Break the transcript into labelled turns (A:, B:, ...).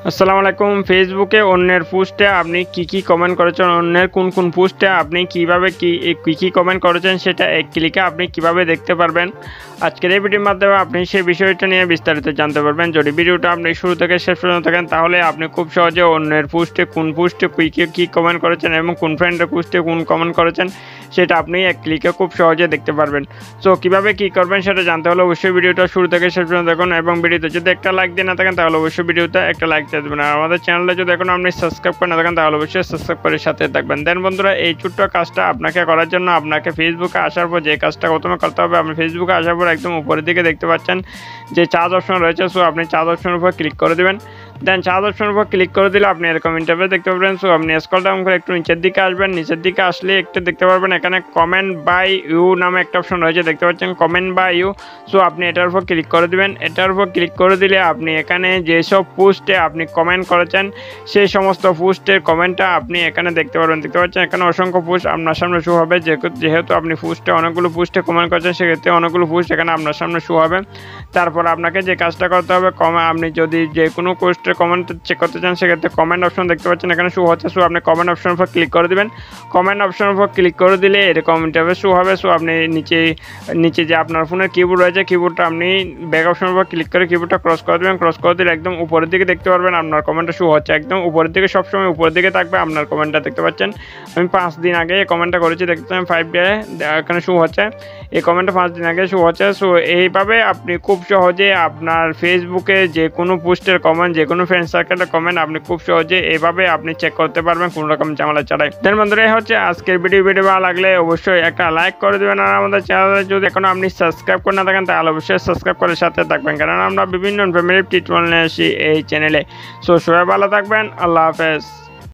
A: আসসালামু আলাইকুম। ফেসবুকে অন্যের পোস্টে আপনি কি কমেন্ট করেছেন, অন্যের কোন পোস্টে আপনি কিভাবে কি কমেন্ট করেছেন সেটা এক ক্লিকে আপনি কিভাবে দেখতে পারবেন। আজকের এই ভিডিওর মাধ্যমে আপনি সেই বিষয়টা নিয়ে বিস্তারিত জানতে পারবেন। যদি ভিডিওটা আপনি শুরু থেকে শেষ পর্যন্ত থাকেন তাহলে আপনি খুব সহজে অন্যের পোস্টে কি কমেন্ট করেছেন এবং কোন ফ্রেন্ডের পোস্টে কোন কমেন্ট করেছেন সেটা আপনি এক ক্লিকে খুব সহজে দেখতে পারবেন। সো কীভাবে কী করবেন সেটা জানতে হলে অবশ্যই ভিডিওটা শুরু থেকে শেষ পর্যন্ত দেখুন এবং ভিডিওতে যদি একটা লাইক দিয়ে না থাকেন তাহলে অবশ্যই ভিডিওতে একটা লাইক দিয়ে দেবেন। আর আমাদের চ্যানেলটা যদি এখন আপনি সাবস্ক্রাইব করে না থাকেন তাহলে অবশ্যই সাবস্ক্রাইব করে সাথে থাকবেন। দেন বন্ধুরা, এই ছোট্ট কাজটা আপনাকে করার জন্য আপনাকে ফেসবুকে আসার পর যে কাজটা প্রথমে করতে হবে, আপনি ফেসবুকে আসার পর একদম উপরের দিকে দেখতে পাচ্ছেন যে চার্জ অপশন রয়েছে। সো আপনি চার্জ অপশনের উপর ক্লিক করে দেবেন। দেন চার্জ অপশনের উপর ক্লিক করে দিলে আপনি এরকম ইন্টারফেস দেখতে পাবেন। সো আপনি স্ক্রল ডাউন করে একটু নিচের দিকে আসবেন। নিচের দিকে আসলে একটু দেখতে পারবেন এখানে কমেন্ট বাই ইউ নামে একটা অপশন রয়েছে, দেখতে পাচ্ছেন কমেন্ট বাই ইউ। সো আপনি এটার উপর ক্লিক করে দেবেন। এটার উপর ক্লিক করে দিলে আপনি এখানে যেসব পোস্টে আপনি কমেন্ট করেছেন সেই সমস্ত পোস্টের কমেন্টটা আপনি এখানে দেখতে পারবেন। দেখতে পাচ্ছেন এখানে অসংখ্য পোস্ট আপনার সামনে শো হবে। যেহেতু আপনি অনেকগুলো পোস্টে কমেন্ট করেছেন সেক্ষেত্রে অনেকগুলো পোস্ট এখানে আপনার সামনে শো হবে। তারপর আপনাকে যে কাজটা করতে হবে, আপনি যদি যে কোনো পোস্টের কমেন্ট চেক করতে চান সেক্ষেত্রে কমেন্ট অপশন দেখতে পাচ্ছেন এখানে শো হচ্ছে। সো আপনি কমেন্ট অপশনের উপর ক্লিক করে দেবেন। কমেন্ট অপশনের উপর ক্লিক করে দিলে এরকম ইন্টারফেস শো হবে। সো আপনি নিচে যে আপনার ফোনের কিবোর্ড রয়েছে কিবোর্ডটা আপনি ব্যাক অপশনের উপর ক্লিক করে কিবোর্ডটা ক্রস করে দেবেন। ক্রস করে দিলে একদম উপরের দিকে দেখতে পারবেন আপনার কমেন্টটা শো হচ্ছে। একদম উপরের দিকে সবসময় উপরের দিকে থাকবে আপনার কমেন্টটা, দেখতে পাচ্ছেন। আমি 5 দিন আগে এই কমেন্টটা করেছি, দেখতে পাচ্ছেন 5 ডে এখানে শো হচ্ছে। এই কমেন্টটা 5 দিন আগে শো হচ্ছে। সো এইভাবে আপনি খুব সহজে আপনার ফেসবুকে যে কোনো পোস্টের কমেন্ট, যে কোনো ফ্রেন্ড সার্কেলের কমেন্ট আপনি খুব সহজে এইভাবে আপনি চেক করতে পারবেন কোনো রকম ঝামেলা ছাড়াই। দেন বন্ধুরা, এই হচ্ছে আজকের ভিডিও ভালো লাগলে অবশ্যই একটা লাইক করে দেবেন। আর আমাদের চ্যানেলে যদি এখনো আপনি সাবস্ক্রাইব করে না থাকেন তাহলে অবশ্যই সাবস্ক্রাইব করে সাথে থাকবেন, কারণ আমরা বিভিন্ন ইনফরমেটিভ টিউটোরিয়াল নিয়ে আসি এই চ্যানেলে। সো সবাই ভালো থাকবেন। আল্লাহ হাফেজ।